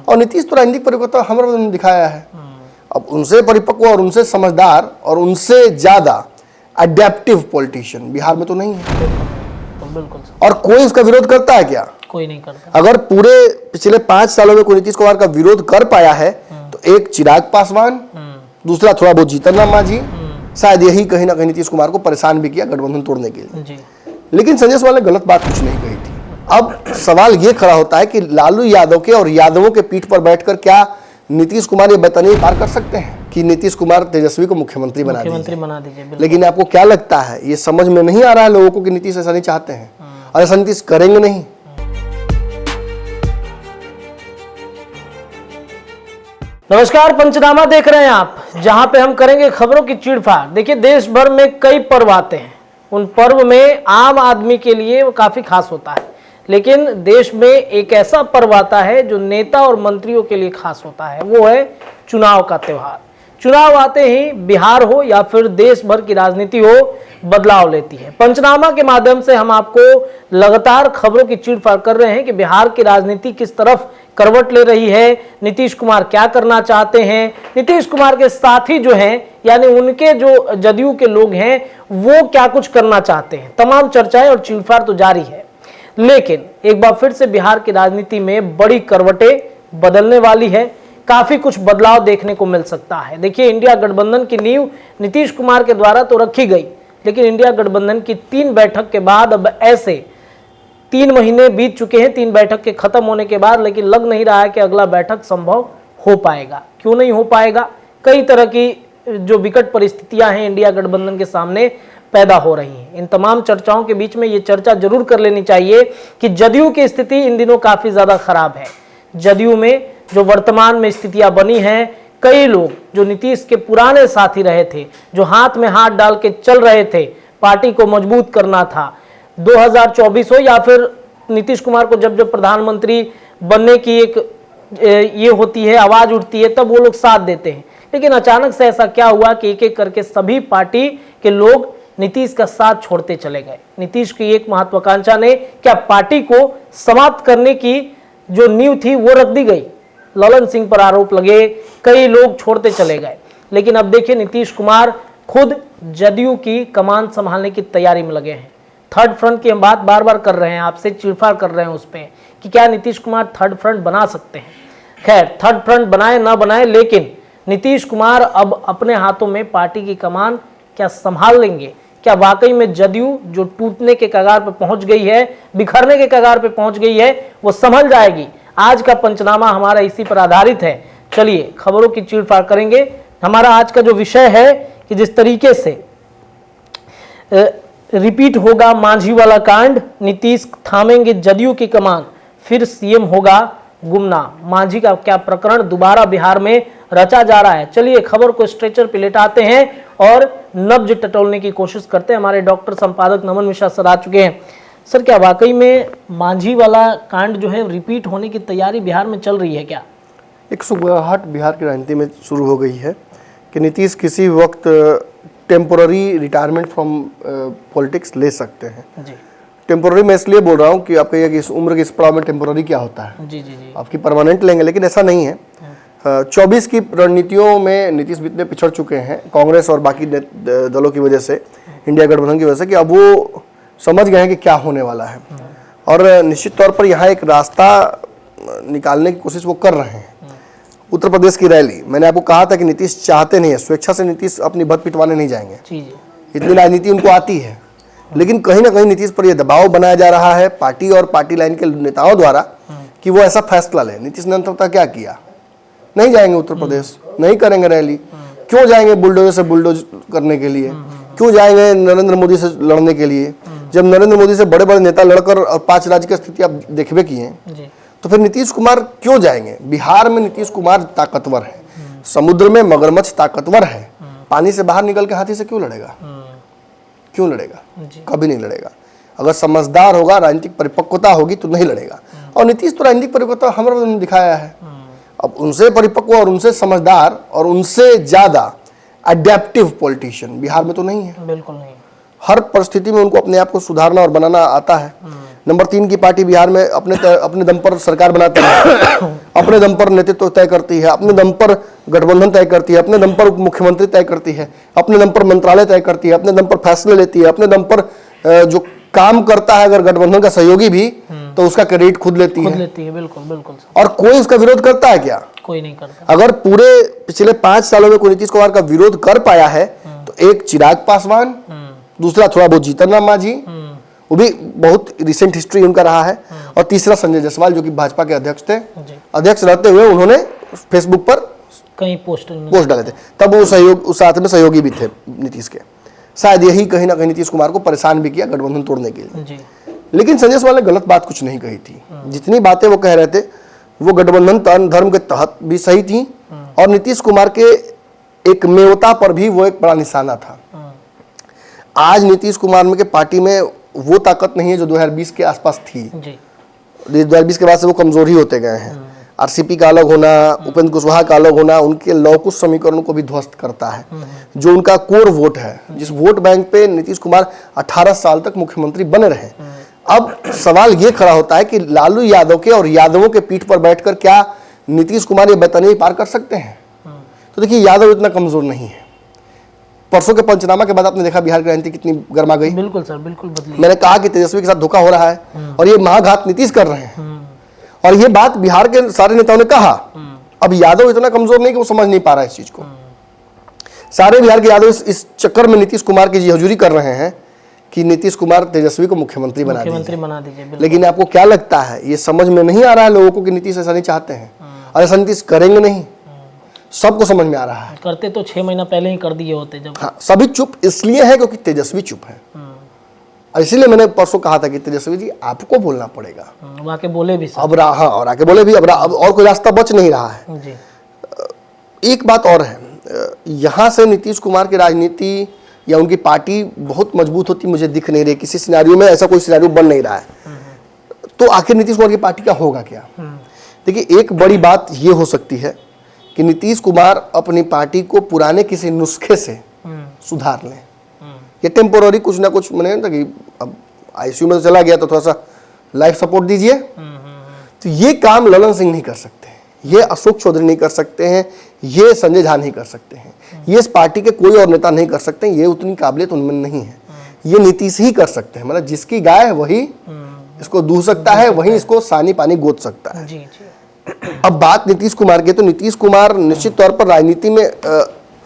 और नीतीश तो राजनीतिक परिपक्वता हमारे ने दिखाया है। अब उनसे परिपक्व और उनसे समझदार और उनसे ज्यादा अडेप्टिव पॉलिटिशियन बिहार में तो नहीं है। बिल्कुल। और कोई उसका विरोध करता है क्या? कोई नहीं करता। अगर पूरे पिछले 5 सालों में कोई नीतीश कुमार का विरोध कर पाया है तो एक चिराग पासवान, दूसरा थोड़ा बहुत जीतन राम मांझी, शायद यही कहीं ना कहीं नीतीश कुमार को परेशान भी किया गठबंधन तोड़ने के लिए जी। लेकिन संजय सवाल ने गलत बात कुछ नहीं कही थी। अब सवाल ये खड़ा होता है कि लालू यादव के और यादवों के पीठ पर बैठकर क्या नीतीश कुमार ये बेतनी पार कर सकते हैं कि नीतीश कुमार तेजस्वी को मुख्यमंत्री बना दीजिए। लेकिन आपको क्या लगता है, ये समझ में नहीं आ रहा है लोगों को कि नीतीश ऐसा नहीं चाहते हैं और ऐसा नीतीश करेंगे नहीं। नमस्कार, पंचनामा देख रहे हैं आप, जहां पे हम करेंगे खबरों की चीड़फाड़। देखिए, देश भर में कई पर्व आते हैं, उन पर्व में आम आदमी के लिए वो काफी खास होता है, लेकिन देश में एक ऐसा पर्व आता है जो नेता और मंत्रियों के लिए खास होता है, वो है चुनाव का त्योहार। चुनाव आते ही बिहार हो या फिर देश भर की राजनीति हो, बदलाव लेती है। पंचनामा के माध्यम से हम आपको लगातार खबरों की चीड़फाड़ कर रहे हैं कि बिहार की राजनीति किस तरफ करवट ले रही है, नीतीश कुमार क्या करना चाहते हैं, नीतीश कुमार के साथी जो हैं यानी उनके जो जदयू के लोग हैं वो क्या कुछ करना चाहते हैं। तमाम चर्चाएं और चीड़फाड़ तो जारी है, लेकिन एक बार फिर से बिहार की राजनीति में बड़ी करवटें बदलने वाली है। काफी कुछ बदलाव देखने को मिल सकता है। देखिए, इंडिया गठबंधन की नींव नीतीश कुमार के द्वारा तो रखी गई, लेकिन इंडिया गठबंधन की 3 बैठक के बाद अब ऐसे 3 महीने बीत चुके हैं 3 बैठक के खत्म होने के बाद, लेकिन लग नहीं रहा है कि अगला बैठक संभव हो पाएगा। क्यों नहीं हो पाएगा? कई तरह की जो विकट परिस्थितियां हैं इंडिया गठबंधन के सामने पैदा हो रही हैं। इन तमाम चर्चाओं के बीच में ये चर्चा जरूर कर लेनी चाहिए कि जदयू की स्थिति इन दिनों काफी ज्यादा खराब है। जदयू में जो वर्तमान में स्थितियां बनी हैं, कई लोग जो नीतीश के पुराने साथी रहे थे, जो हाथ में हाथ डाल के चल रहे थे, पार्टी को मजबूत करना था, 2024 हो या फिर नीतीश कुमार को जब जब प्रधानमंत्री बनने की एक ये होती है, आवाज उठती है, तब वो लोग साथ देते हैं। लेकिन अचानक से ऐसा क्या हुआ कि एक एक करके सभी पार्टी के लोग नीतीश का साथ छोड़ते चले गए। नीतीश की एक महत्वाकांक्षा ने क्या पार्टी को समाप्त करने की जो नींव थी वो रख दी गई। ललन सिंह पर आरोप लगे, कई लोग छोड़ते चले गए। लेकिन अब देखिए, नीतीश कुमार खुद जदयू की कमान संभालने की तैयारी में लगे हैं। थर्ड फ्रंट की हम बात बार बार कर रहे हैं, आपसे चिड़फाड़ कर रहे हैं उस पर कि क्या नीतीश कुमार थर्ड फ्रंट बना सकते हैं। खैर, थर्ड फ्रंट बनाए ना बनाए, लेकिन नीतीश कुमार अब अपने हाथों में पार्टी की कमान क्या संभाल लेंगे? क्या वाकई में जदयू जो टूटने के कगार पर पहुंच गई है, बिखरने के कगार पर पहुंच गई है, वो संभल जाएगी? आज का पंचनामा हमारा इसी पर आधारित है। चलिए खबरों की चीड़फाड़ करेंगे। हमारा आज का जो विषय है कि जिस तरीके से रिपीट होगा मांझी वाला कांड, नीतीश थामेंगे जदयू की कमान, फिर सीएम होगा गुमनाम। मांझी का क्या प्रकरण दोबारा बिहार में रचा जा रहा है? चलिए खबर को स्ट्रेचर पे लेटाते हैं और नब्ज टटोलने की कोशिश करते हैं। हमारे डॉक्टर संपादक नमन मिश्रा सर आ चुके हैं। सर, क्या वाकई में मांझी वाला कांड जो है रिपीट होने की तैयारी बिहार में चल रही है क्या? एक सुबहट बिहार की राजनीति में शुरू हो गई है कि नीतीश किसी वक्त टेम्पोररी रिटायरमेंट फ्रॉम पॉलिटिक्स ले सकते हैं जी। टेम्पोररी मैं इसलिए बोल रहा हूँ कि आप कहिए कि इस उम्र के इस पड़ाव में टेम्पोररी क्या होता है। जी जी जी। आपकी परमानेंट लेंगे, लेकिन ऐसा नहीं है। 24 की रणनीतियों में नीतीश इतने पिछड़ चुके हैं कांग्रेस और बाकी दलों की वजह से, इंडिया गठबंधन की वजह से, कि अब वो समझ गए हैं कि क्या होने वाला है और निश्चित तौर पर यहाँ एक रास्ता निकालने की कोशिश वो कर रहे हैं। उत्तर प्रदेश की रैली, मैंने आपको कहा था कि नीतीश चाहते नहीं है, स्वेच्छा से नीतीश अपनी बत पिटवाने नहीं जाएंगे। इतनी राजनीति उनको आती है, लेकिन कहीं ना कहीं नीतीश पर यह दबाव बनाया जा रहा है पार्टी और पार्टी लाइन के नेताओं द्वारा कि वो ऐसा फैसला ले। नीतीश ने अंततः क्या किया? नहीं जाएंगे उत्तर प्रदेश, नहीं करेंगे रैली। क्यों जाएंगे बुलडोजर से बुलडोज करने के लिए? क्यों जाएंगे नरेंद्र मोदी से लड़ने के लिए? जब नरेंद्र मोदी से बड़े बड़े नेता लड़कर और 5 राज्य की स्थिति आप देखबे किए, तो फिर नीतीश कुमार क्यों जाएंगे? बिहार में नीतीश कुमार ताकतवर है, समुद्र में मगरमच्छ ताकतवर है, पानी से बाहर निकल के हाथी से क्यों लड़ेगा? क्यों लड़ेगा? कभी नहीं लड़ेगा। अगर समझदार होगा, राजनीतिक परिपक्वता होगी तो नहीं लड़ेगा। और नीतीश तो राजनीतिक परिपक्वता हमारे ने दिखाया है। अब उनसे परिपक्व और उनसे समझदार और उनसे ज्यादा अडेप्टिव पॉलिटिशियन बिहार में तो नहीं है। बिल्कुल नहीं। हर परिस्थिति में उनको अपने आप को सुधारना और बनाना आता है। नंबर 3 की पार्टी बिहार में अपने दम पर सरकार बनाती है, अपने दम पर नेतृत्व तय करती है, अपने दम पर गठबंधन तय करती है, अपने दम पर मुख्यमंत्री तय करती है, अपने दम पर मंत्रालय तय करती है, अपने दम पर फैसले लेती है, अपने दम पर जो काम करता है अगर गठबंधन का सहयोगी भी तो उसका क्रेडिट खुद लेती है। बिल्कुल बिल्कुल। और कोई उसका विरोध करता है क्या? कोई नहीं करता। अगर पूरे पिछले 5 सालों में कोई नीतीश कुमार का विरोध कर पाया है तो एक चिराग पासवान, दूसरा थोड़ा बहुत जीतन राम मांझी, वो भी बहुत रिसेंट हिस्ट्री उनका रहा है, और तीसरा संजय जायसवाल जो कि भाजपा के अध्यक्ष थे। अध्यक्ष रहते हुए उन्होंने फेसबुक पर कई पोस्ट डाले थे, तब वो उस साथ में सहयोगी भी थे नीतीश के। शायद यही कहीं ना कहीं नीतीश कुमार को परेशान भी किया गठबंधन तोड़ने के लिए। लेकिन संजय जायसवाल ने गलत बात कुछ नहीं कही थी। जितनी बातें वो कह रहे थे वो गठबंधन धर्म के तहत भी सही थी, और नीतीश कुमार के एक मेवता पर भी वो एक बड़ा निशाना था। आज नीतीश कुमार के पार्टी में वो ताकत नहीं है जो 2020 के आसपास थी। 2020 के बाद से वो कमजोर ही होते गए हैं। आरसीपी का अलग होना, उपेंद्र कुशवाहा का अलग होना उनके लौकुश समीकरणों को भी ध्वस्त करता है। जो उनका कोर वोट है, जिस वोट बैंक पे नीतीश कुमार 18 साल तक मुख्यमंत्री बने रहे, अब सवाल ये खड़ा होता है कि लालू यादव के और यादवों के पीठ पर बैठकर क्या नीतीश कुमार ये बेतनियां पार कर सकते हैं? तो देखिए, यादव इतना कमजोर नहीं है। परसों के पंचनामा के बाद आपने देखा बिहार की राजनीति कितनी गर्मा गई। बिल्कुल सर, बिल्कुल बदली। मैंने कहा कि तेजस्वी के साथ धोखा हो रहा है और ये महाघात नीतीश कर रहे हैं, और ये बात बिहार के सारे नेताओं ने कहा। अब यादव इतना कमजोर नहीं कि वो समझ नहीं पा रहा है इस चीज को। सारे बिहार के यादव इस चक्कर में नीतीश कुमार की जी हजूरी कर रहे हैं कि नीतीश कुमार तेजस्वी को मुख्यमंत्री बना दीजिए। लेकिन आपको क्या लगता है, ये समझ में नहीं आ रहा है लोगों को कि नीतीश ऐसा नहीं चाहते हैं, और ऐसा नीतीश करेंगे नहीं। सबको समझ में आ रहा है। करते तो 6 महीना पहले ही कर दिए होते जब। हाँ, सभी चुप इसलिए है क्योंकि तेजस्वी चुप है। इसीलिए मैंने परसों कहा था कि तेजस्वी जी आपको बोलना पड़ेगा। आके बोले भी अब हाँ, और आके बोले भी। अब और कोई रास्ता बच नहीं रहा है जी। एक बात और है, यहाँ से नीतीश कुमार की राजनीति या उनकी पार्टी बहुत मजबूत होती मुझे दिख नहीं रही। किसी सिनेरियो में ऐसा कोई सिनेरियो बन नहीं रहा है। तो आखिर नीतीश कुमार की पार्टी का होगा क्या? देखिए, एक बड़ी बात ये हो सकती है कि नीतीश कुमार अपनी पार्टी को पुराने किसी नुस्खे से सुधार लें। ये टेम्पोररी कुछ ना कुछ मैंने कि अब आईसीयू में चला गया तो थोड़ा सा लाइफ सपोर्ट दीजिए। तो ये काम ललन सिंह नहीं कर सकते, ये अशोक चौधरी नहीं कर सकते हैं, ये संजय झा नहीं कर सकते हैं, ये इस पार्टी के कोई और नेता नहीं कर सकते हैं। ये उतनी काबिलियत उनमें नहीं है। ये नीतीश ही कर सकते हैं। मतलब जिसकी गाय है वही इसको दूह सकता है, वही इसको सानी पानी गोद सकता है। अब बात नीतीश कुमार की, तो नीतीश कुमार निश्चित तौर पर राजनीति में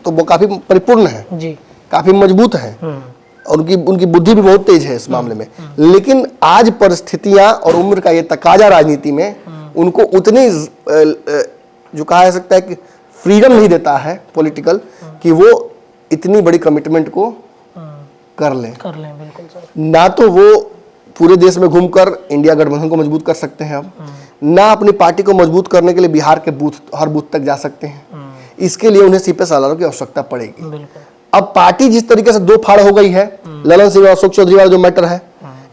तो वो काफी परिपूर्ण है जी, काफी मजबूत है, और उनकी बुद्धि भी बहुत तेज है इस मामले में। लेकिन आज परिस्थितियां और उम्र का ये तकाजा राजनीति में उनको उतनी जो कहा जा सकता है कि फ्रीडम नहीं देता है पॉलिटिकल, कि वो इतनी बड़ी कमिटमेंट को कर लें। बिल्कुल सर। ना तो वो पूरे देश में घूमकर इंडिया गठबंधन को मजबूत कर सकते हैं, अब ना अपनी पार्टी को मजबूत करने के लिए बिहार के हर बूथ तक जा सकते हैं। इसके लिए उन्हें सीपे सालारों की आवश्यकता पड़ेगी। अब पार्टी जिस तरीके से दो फाड़ हो गई है, ललन सिंह और अशोक चौधरी वाला जो मैटर है,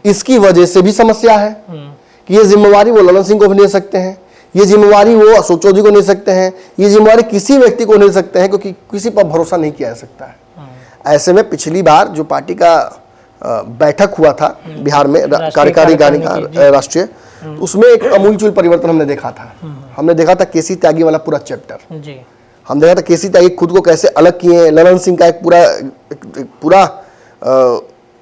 इसकी वजह से भी समस्या है कि ये जिम्मेवारी वो ललन सिंह को भी नहीं सकते हैं, ये जिम्मेवारी वो अशोक चौधरी को नहीं सकते हैं, ये जिम्मेवारी किसी व्यक्ति को नहीं सकते हैं, क्योंकि किसी पर भरोसा नहीं किया जा सकता है। ऐसे में पिछली बार जो पार्टी का बैठक हुआ था बिहार में, कार्यकारी राष्ट्रीय, उसमें एक अमूलचूल परिवर्तन हमने देखा था। हमने देखा था केसी त्यागी वाला पूरा चैप्टर जी। हम देखा था केसी त्यागी खुद को कैसे अलग किए। ललन सिंह का एक पूरा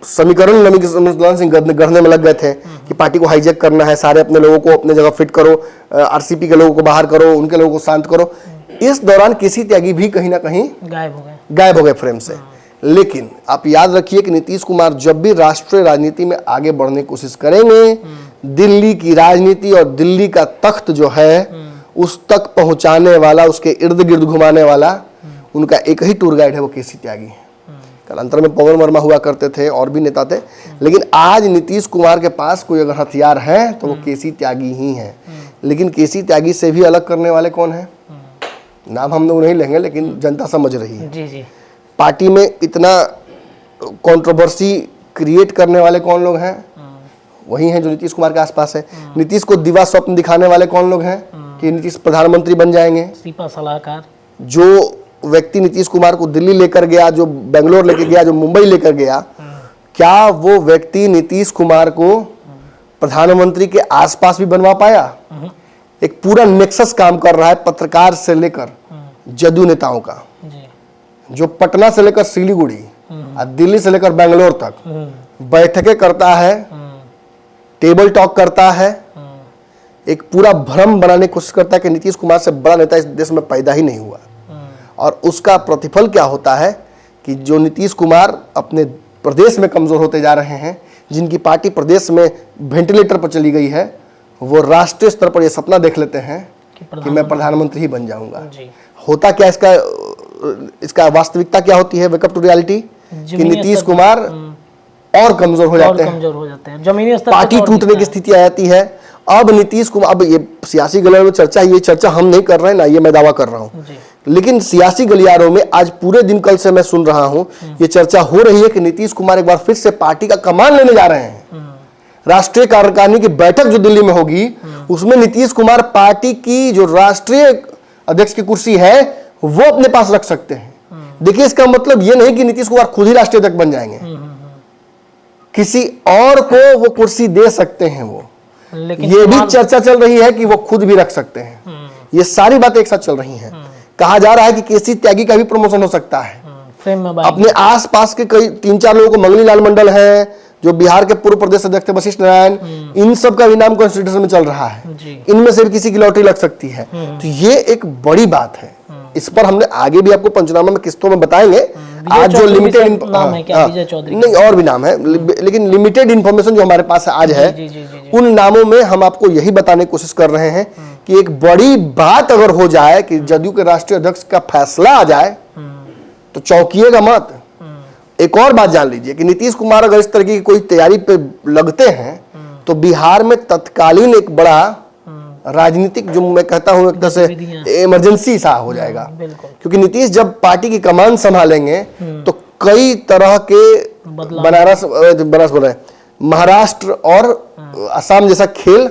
समीकरण ललन सिंह गढ़ने में लग गए थे कि पार्टी को हाईजैक करना है, सारे अपने लोगों को अपने जगह फिट करो, आरसीपी के लोगों को बाहर करो, उनके लोगों को शांत करो। इस दौरान केसी त्यागी भी कहीं ना कहीं गायब हो गए फ्रेम से। लेकिन आप याद रखिए कि नीतीश कुमार जब भी राष्ट्रीय राजनीति में आगे बढ़ने की कोशिश करेंगे, दिल्ली की राजनीति और दिल्ली का तख्त जो है उस तक पहुंचाने वाला, उसके इर्द गिर्द घुमाने वाला उनका एक ही टूर गाइड है, वो केसी त्यागी है। कल अंतर में पवन वर्मा हुआ करते थे और भी नेता थे, लेकिन आज नीतीश कुमार के पास कोई अगर हथियार है तो वो केसी त्यागी ही है। लेकिन केसी त्यागी से भी अलग करने वाले कौन है, नाम हम लोग नहीं लेंगे, लेकिन जनता समझ रही है। जी। पार्टी में इतना कंट्रोवर्सी क्रिएट करने वाले कौन लोग हैं, वही हैं जो नीतीश कुमार के आसपास है। नीतीश को दिवा स्वप्न दिखाने वाले कौन लोग हैं कि नीतीश प्रधानमंत्री बन जाएंगे। सीपा सलाहकार, जो व्यक्ति नीतीश कुमार को दिल्ली लेकर गया, जो बेंगलोर लेकर गया, जो मुंबई लेकर गया, क्या वो व्यक्ति नीतीश कुमार को प्रधानमंत्री के आसपास भी बनवा पाया। एक पूरा नेक्सस काम कर रहा है पत्रकार से लेकर जदयू नेताओं का, जो पटना से लेकर सिलीगुड़ी और दिल्ली से लेकर बेंगलोर तक बैठकें करता है, टेबल टॉक करता है, एक पूरा भ्रम बनाने की कोशिश करता है कि नीतीश कुमार से बड़ा नेता इस देश में पैदा ही नहीं हुआ। और उसका प्रतिफल क्या होता है कि जो नीतीश कुमार अपने प्रदेश में कमजोर होते जा रहे हैं, जिनकी पार्टी प्रदेश में वेंटिलेटर पर चली गई है, वो राष्ट्रीय स्तर पर ये सपना देख लेते हैं कि मैं प्रधानमंत्री ही बन जाऊंगा। होता क्या इसका वास्तविकता क्या होती है, वेकअप टू रियलिटी, कि नीतीश कुमार और कमजोर हो जाते हैं, जमीनी स्तर पार्टी टूटने की स्थिति आ जाती है। अब नीतीश कुमार, अब ये सियासी गलियारों में चर्चा, ये चर्चा हम नहीं कर रहे हैं ना, ये मैं दावा कर रहा हूँ, लेकिन सियासी गलियारों में आज पूरे दिन कल से मैं सुन रहा हूँ ये चर्चा हो रही है कि नीतीश कुमार एक बार फिर से पार्टी का कमान लेने जा रहे हैं। राष्ट्रीय कार्यकारिणी की बैठक जो दिल्ली में होगी, उसमें नीतीश कुमार पार्टी की जो राष्ट्रीय अध्यक्ष की कुर्सी है वो अपने पास रख सकते हैं। देखिए, इसका मतलब ये नहीं कि नीतीश कुमार खुद ही राष्ट्रीय अध्यक्ष बन जाएंगे, किसी और को वो कुर्सी दे सकते हैं वो। ये भी चर्चा चल रही है कि वो खुद भी रख सकते हैं। ये सारी बातें एक साथ चल रही हैं। कहा जा रहा है कि केसी त्यागी का भी प्रमोशन हो सकता है। अपने आसपास के कई 3-4 लोगों को, मंगली लाल मंडल है जो बिहार के पूर्व प्रदेश अध्यक्ष थे, वशिष्ठ नारायण, इन सब का भी नाम कॉन्स्टिट्यूशन में चल रहा है। इनमें से भी किसी की लॉटरी लग सकती है। तो ये एक बड़ी बात है। इस पर हमने आगे भी आपको पंचनामा में किस्तों में बताएंगे। आज जो लिमिटेड नाम है क्या, विजय चौधरी नहीं, और भी नाम है, लेकिन लिमिटेड इंफॉर्मेशन जो हमारे पास आज है, उन नामों में हम आपको यही बताने की कोशिश कर रहे हैं कि एक बड़ी बात अगर हो जाए कि जदयू के राष्ट्रीय अध्यक्ष का फैसला आ जाए तो चौंकिएगा मत। एक और बात जान लीजिए कि नीतीश कुमार अगर इस तरह की कोई तैयारी पे लगते हैं तो बिहार में तत्कालीन एक बड़ा राजनीतिक, जो मैं कहता हूं एक तरह से इमरजेंसी सा हो जाएगा। क्योंकि नीतीश जब पार्टी की कमान संभालेंगे तो कई तरह के बनारस बोल रहे, महाराष्ट्र और असम जैसा खेल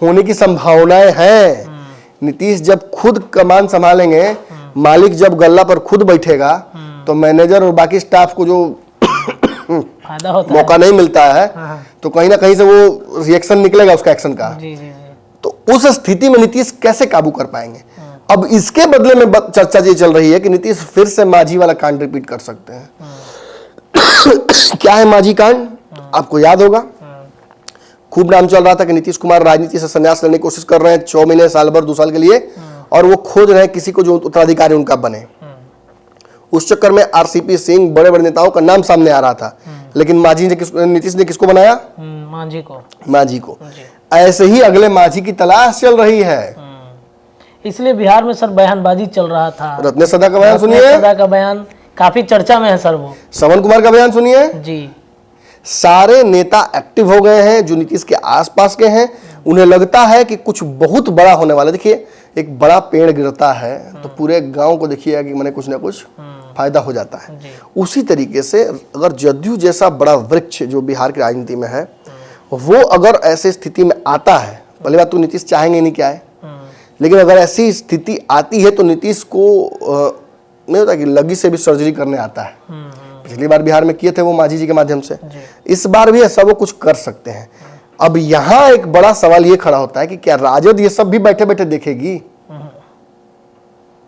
होने की संभावनाएं हैं। नीतीश जब खुद कमान संभालेंगे, मालिक जब गल्ला पर खुद बैठेगा, तो मैनेजर और बाकी स्टाफ को जो फायदा होता मौका नहीं मिलता है, तो कहीं ना कहीं से वो रिएक्शन निकलेगा उसका, एक्शन का। तो उस स्थिति में नीतीश कैसे काबू कर पाएंगे? अब इसके बदले में चर्चा ये चल रही है कि नीतीश फिर से माझी वाला कांड रिपीट कर सकते हैं। क्या है माझी कांड? आपको याद होगा, खूब नाम चल रहा था कि नीतीश कुमार राजनीति से संन्यास लेने की कोशिश कर रहे हैं 6 महीने, साल भर, 2 साल के लिए, और वो खोज रहे हैं किसी को जो उत्तराधिकारी उनका बने। उस चक्कर में आरसीपी सिंह, बड़े बड़े नेताओं का नाम सामने आ रहा था, लेकिन नीतीश ने किसको बनाया? माझी को। ऐसे ही अगले माझी की तलाश चल रही है। इसलिए बिहार में सर बयानबाजी चल रहा था। रत्न सदा का बयान सुनिए, सदा का बयान काफी चर्चा में है सर। वो श्रवण कुमार का बयान सुनिए जी। सारे नेता एक्टिव हो गए हैं जो नीतीश के आसपास के हैं। उन्हें लगता है कि कुछ बहुत बड़ा होने वाला। देखिए, एक बड़ा पेड़ गिरता है तो पूरे गांव को देखिएगा कि मैंने कुछ ना कुछ फायदा हो जाता है। उसी तरीके से अगर जदयू जैसा बड़ा वृक्ष जो बिहार की राजनीति में है, वो अगर ऐसे स्थिति में आता है, पहली बात तो नीतीश चाहेंगे नहीं क्या है, लेकिन अगर ऐसी स्थिति आती है तो नीतीश को नहीं होता कि लगी से भी सर्जरी करने आता है। पिछली बार बिहार में किए थे वो माझी जी के माध्यम से, इस बार भी ऐसा वो कुछ कर सकते हैं। अब यहाँ एक बड़ा सवाल ये खड़ा होता है कि क्या राजद ये सब भी बैठे बैठे देखेगी?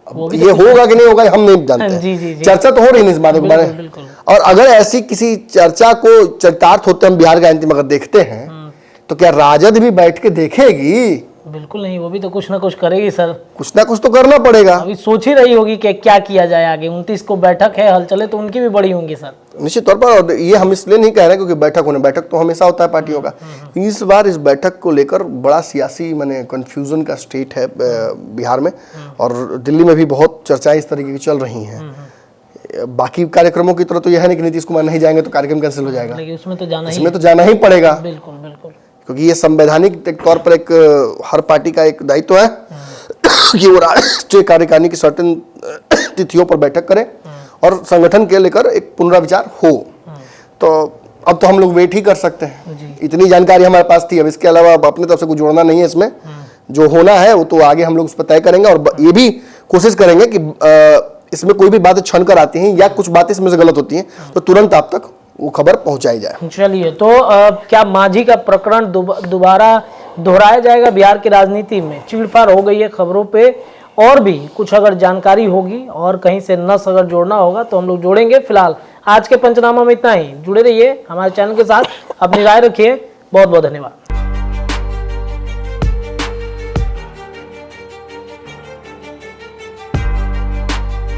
ये होगा कि नहीं होगा हम नहीं जानते। चर्चा तो हो रही है इस बारे में, और अगर ऐसी किसी चर्चा को चरितार्थ होते हम बिहार की राजनीति में अगर देखते हैं तो क्या राजद भी बैठ के देखेगी? बिल्कुल नहीं, वो भी तो कुछ ना कुछ करेगी सर। कुछ ना कुछ तो करना पड़ेगा। अभी सोच ही रही होगी कि क्या किया जाए आगे। 29 को बैठक है, हल चले तो उनकी भी बड़ी होंगी सर, निश्चित तौर पर। और ये हम इसलिए नहीं कह रहे क्योंकि बैठक तो हमेशा होता है पार्टियों का। इस बार इस बैठक को लेकर बड़ा सियासी माने कंफ्यूजन का स्टेट है बिहार में, और दिल्ली में भी बहुत चर्चाएं इस तरीके की चल रही हैं। बाकी कार्यक्रमों की तरह तो यह है नहीं कि नीतीश कुमार नहीं जाएंगे तो कार्यक्रम कैंसिल हो जाएगा, लेकिन उसमें तो जाना ही पड़ेगा। बिल्कुल बिल्कुल, क्योंकि ये संवैधानिक तौर पर एक हर पार्टी का एक दायित्व है कि वो राष्ट्रीय कार्यकारिणी की सर्टेन तिथियों पर बैठक करें और संगठन के लेकर एक पुनर्विचार हो। तो अब तो हम लोग वेट ही कर सकते हैं। इतनी जानकारी हमारे पास थी। अब इसके अलावा अपनी तरफ से कुछ जोड़ना नहीं है इसमें। जो होना है वो तो आगे हम लोग उस पर तय करेंगे, और ये भी कोशिश करेंगे कि इसमें कोई भी बातें छन कर आती हैं या कुछ बातें इसमें से गलत होती हैं तो तुरंत आप तक वो खबर पहुंचाई जाए। चलिए, तो क्या मांझी का प्रकरण दोबारा दोहराया जाएगा बिहार की राजनीति में? चीड़फाड़ हो गई है खबरों पे, और भी कुछ अगर जानकारी होगी और कहीं से नस अगर जोड़ना होगा तो हम लोग जोड़ेंगे। फिलहाल आज के पंचनामा में इतना ही। जुड़े रहिए हमारे चैनल के साथ, अपनी राय रखिए। बहुत बहुत धन्यवाद।